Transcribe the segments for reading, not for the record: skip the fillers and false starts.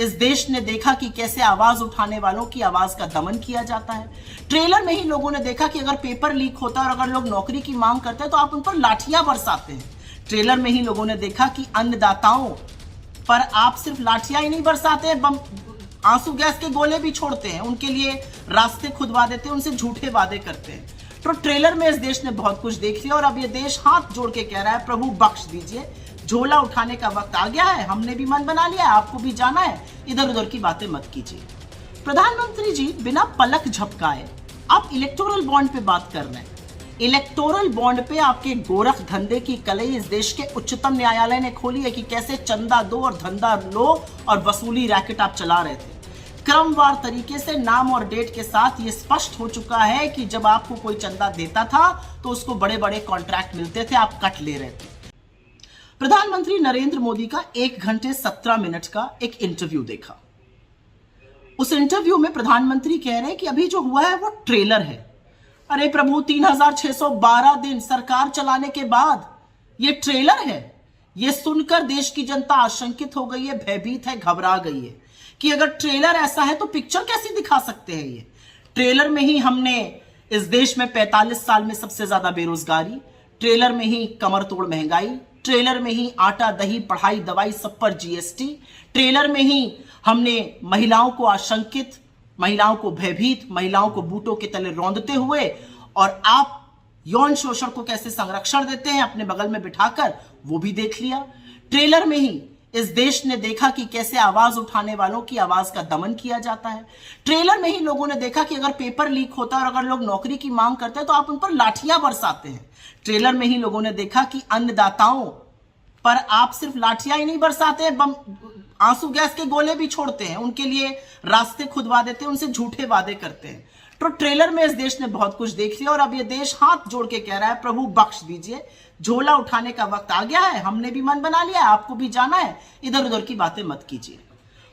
इस देश ने देखा कि कैसे आवाज उठाने वालों की आवाज का दमन किया जाता है। ट्रेलर में ही लोगों ने देखा कि अगर पेपर लीक होता है और अगर लोग नौकरी की मांग करते हैं तो आप उन पर लाठियां बरसाते हैं। ट्रेलर में ही लोगों ने देखा कि अन्नदाताओं पर आप सिर्फ लाठियां ही नहीं बरसाते, बम आंसू गैस के गोले भी छोड़ते हैं, उनके लिए रास्ते खुदवा देते हैं, उनसे झूठे वादे करते हैं। तो ट्रेलर में इस देश ने बहुत कुछ देख लिया और अब ये देश हाथ जोड़ के कह रहा है प्रभु बख्श दीजिए, झोला उठाने का वक्त आ गया है, हमने भी मन बना लिया है, आपको भी जाना है, इधर उधर की बातें मत कीजिए। प्रधानमंत्री जी बिना पलक झपकाए आप इलेक्टोरल बॉन्ड पे बात कर रहे हैं। इलेक्टोरल बॉन्ड पे आपके गोरख धंधे की कलई इस देश के उच्चतम न्यायालय ने खोली है कि कैसे चंदा दो और धंधा लो और वसूली रैकेट आप चला रहे थे। क्रमवार तरीके से नाम और डेट के साथ ये स्पष्ट हो चुका है कि जब आपको कोई चंदा देता था तो उसको बड़े बड़े कॉन्ट्रैक्ट मिलते थे, आप कट ले रहे थे। प्रधानमंत्री नरेंद्र मोदी का 1 घंटे 17 मिनट का एक इंटरव्यू देखा। उस इंटरव्यू में प्रधानमंत्री कह रहे हैं कि अभी जो हुआ है वो ट्रेलर है। अरे प्रभु, 3612 दिन सरकार चलाने के बाद ये ट्रेलर है। ये सुनकर देश की जनता आशंकित हो गई है, भयभीत है, घबरा गई है कि अगर ट्रेलर ऐसा है तो पिक्चर कैसी दिखा सकते हैं। ये ट्रेलर में ही हमने इस देश में 45 साल में सबसे ज्यादा बेरोजगारी, ट्रेलर में ही कमर तोड़ महंगाई, ट्रेलर में ही आटा दही पढ़ाई दवाई सब पर जीएसटी, ट्रेलर में ही हमने महिलाओं को आशंकित, महिलाओं को भयभीत, महिलाओं को बूटों के तले रौंदते हुए, और आप यौन शोषण को कैसे संरक्षण देते हैं अपने बगल में बिठाकर, वो भी देख लिया। ट्रेलर में ही इस देश ने देखा कि कैसे आवाज उठाने वालों की आवाज का दमन किया जाता है। ट्रेलर में ही लोगों ने देखा कि अगर पेपर लीक होता है और अगर लोग नौकरी की मांग करते हैं तो आप उन पर लाठियां बरसाते हैं। ट्रेलर में ही लोगों ने देखा कि अन्नदाताओं पर आप सिर्फ लाठियां ही नहीं बरसाते, बम आंसू गैस के गोले भी छोड़ते हैं, उनके लिए रास्ते खुदवा देते हैं, उनसे झूठे वादे करते हैं। तो ट्रेलर में इस देश ने बहुत कुछ देख लिया और अब ये देश हाथ जोड़ के कह रहा है प्रभु बख्श दीजिए, झोला उठाने का वक्त आ गया है, हमने भी मन बना लिया है, आपको भी जाना है, इधर उधर की बातें मत कीजिए।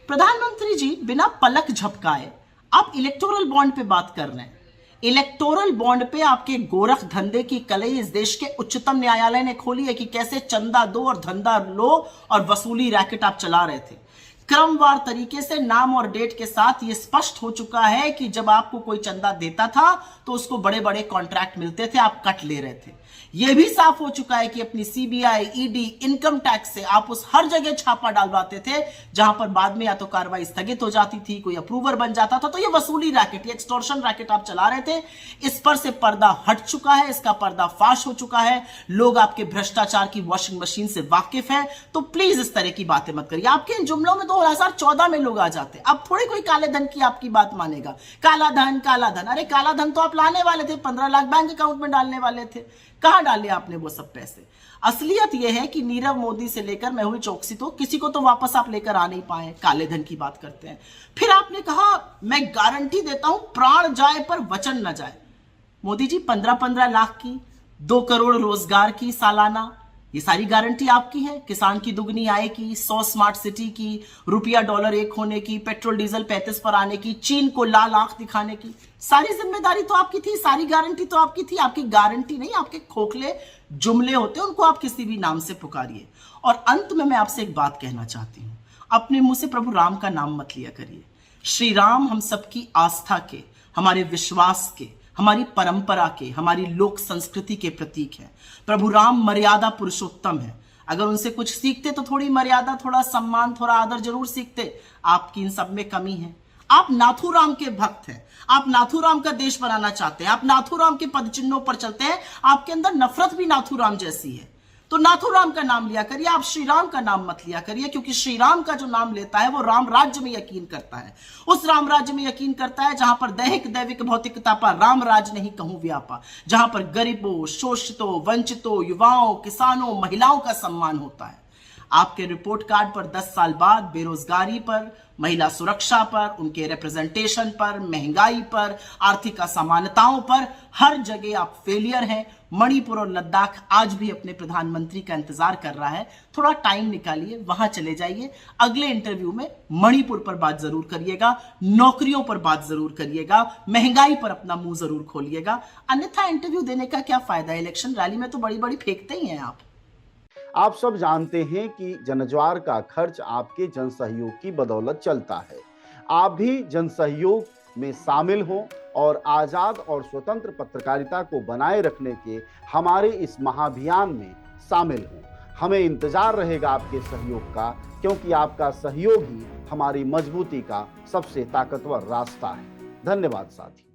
प्रधानमंत्री जी बिना पलक झपकाए आप इलेक्टोरल बॉन्ड पे बात कर रहे हैं। इलेक्टोरल बॉन्ड पे आपके गोरख धंधे की कलई इस देश के उच्चतम न्यायालय ने खोली है कि कैसे चंदा दो और धंधा लो और वसूली रैकेट आप चला रहे थे। क्रमवार तरीके से नाम और डेट के साथ ये स्पष्ट हो चुका है कि जब आपको कोई चंदा देता था तो उसको बड़े बड़े कॉन्ट्रैक्ट मिलते थे, आप कट ले रहे थे। यह भी साफ हो चुका है कि अपनी सीबीआई, ईडी, इनकम टैक्स से आप उस हर जगह छापा डालवाते थे जहां पर बाद में या तो कार्रवाई स्थगित हो जाती थी, कोई अप्रूवर बन जाता था। तो ये वसूली रैकेट, ये एक्सटॉर्शन रैकेट आप चला रहे थे। इस पर से पर्दा हट चुका है, इसका पर्दा फाश हो चुका है। लोग आपके भ्रष्टाचार की वॉशिंग मशीन से वाकिफ हैं। तो प्लीज इस तरह की बातें मत करिए। आपके इन जुमलों में 2014 में लोग आ जाते, अब थोड़ी कोई काले धन की आपकी बात मानेगा। काला धन, काला धन, अरे काला धन तो आप लाने वाले थे, 15 लाख बैंक अकाउंट में डालने वाले थे, कहां डाले आपने वो सब पैसे? असलियत यह है कि नीरव मोदी से लेकर मेहुल चोकसी तो किसी को तो वापस आप लेकर आ नहीं पाए। काले धन की बात करते हैं। फिर आपने कहा मैं गारंटी देता हूं प्राण जाए पर वचन न जाए। मोदी जी 15-15 लाख की, 2 करोड़ रोजगार की सालाना, ये सारी गारंटी आपकी है। किसान की दुगनी आय की, 100 स्मार्ट सिटी की, रुपया डॉलर 1 होने की, पेट्रोल डीजल 35 पर आने की, चीन को लाल आंख दिखाने की, सारी जिम्मेदारी तो आपकी थी, सारी गारंटी तो आपकी थी। आपकी गारंटी नहीं, आपके खोखले जुमले होते हैं, उनको आप किसी भी नाम से पुकारिए। और अंत में मैं आपसे एक बात कहना चाहती हूं, अपने मुंह से प्रभु राम का नाम मत लिया करिए। श्री राम हम सबकी आस्था के, हमारे विश्वास के, हमारी परंपरा के, हमारी लोक संस्कृति के प्रतीक है। प्रभु राम मर्यादा पुरुषोत्तम है। अगर उनसे कुछ सीखते तो थोड़ी मर्यादा, थोड़ा सम्मान, थोड़ा आदर जरूर सीखते। आपकी इन सब में कमी है। आप नाथूराम के भक्त हैं, आप नाथूराम का देश बनाना चाहते हैं, आप नाथूराम के पदचिन्हों पर चलते हैं। आपके अंदर नफरत भी नाथूराम जैसी है। तो नाथूराम का नाम लिया करिए, आप श्री राम का नाम मत लिया करिए, क्योंकि श्री राम का जो नाम लेता है वो राम राज्य में यकीन करता है। उस राम राज्य में यकीन करता है जहां पर दैहिक दैविक भौतिकता पर राम राज नहीं कहूं व्यापा, जहां पर गरीबों, शोषितों, वंचितों, युवाओं, किसानों, महिलाओं का सम्मान होता है। आपके रिपोर्ट कार्ड पर 10 साल बाद बेरोजगारी पर, महिला सुरक्षा पर, उनके रिप्रेजेंटेशन पर, महंगाई पर, आर्थिक असमानताओं पर, हर जगह आप फेलियर हैं। मणिपुर और लद्दाख आज भी अपने प्रधानमंत्री का इंतजार कर रहा है। थोड़ा टाइम निकालिए, वहां चले जाइए। अगले इंटरव्यू में मणिपुर पर बात जरूर करिएगा, नौकरियों पर बात जरूर करिएगा, महंगाई पर अपना मुंह जरूर खोलिएगा। अन्यथा इंटरव्यू देने का क्या फायदा? इलेक्शन रैली में तो बड़ी बड़ी फेंकते ही हैं आप। आप सब जानते हैं कि जनज्वार का खर्च आपके जनसहयोग की बदौलत चलता है। आप भी जनसहयोग में शामिल हों और आजाद और स्वतंत्र पत्रकारिता को बनाए रखने के हमारे इस महाअभियान में शामिल हों। हमें इंतजार रहेगा आपके सहयोग का, क्योंकि आपका सहयोग ही हमारी मजबूती का सबसे ताकतवर रास्ता है। धन्यवाद साथियों।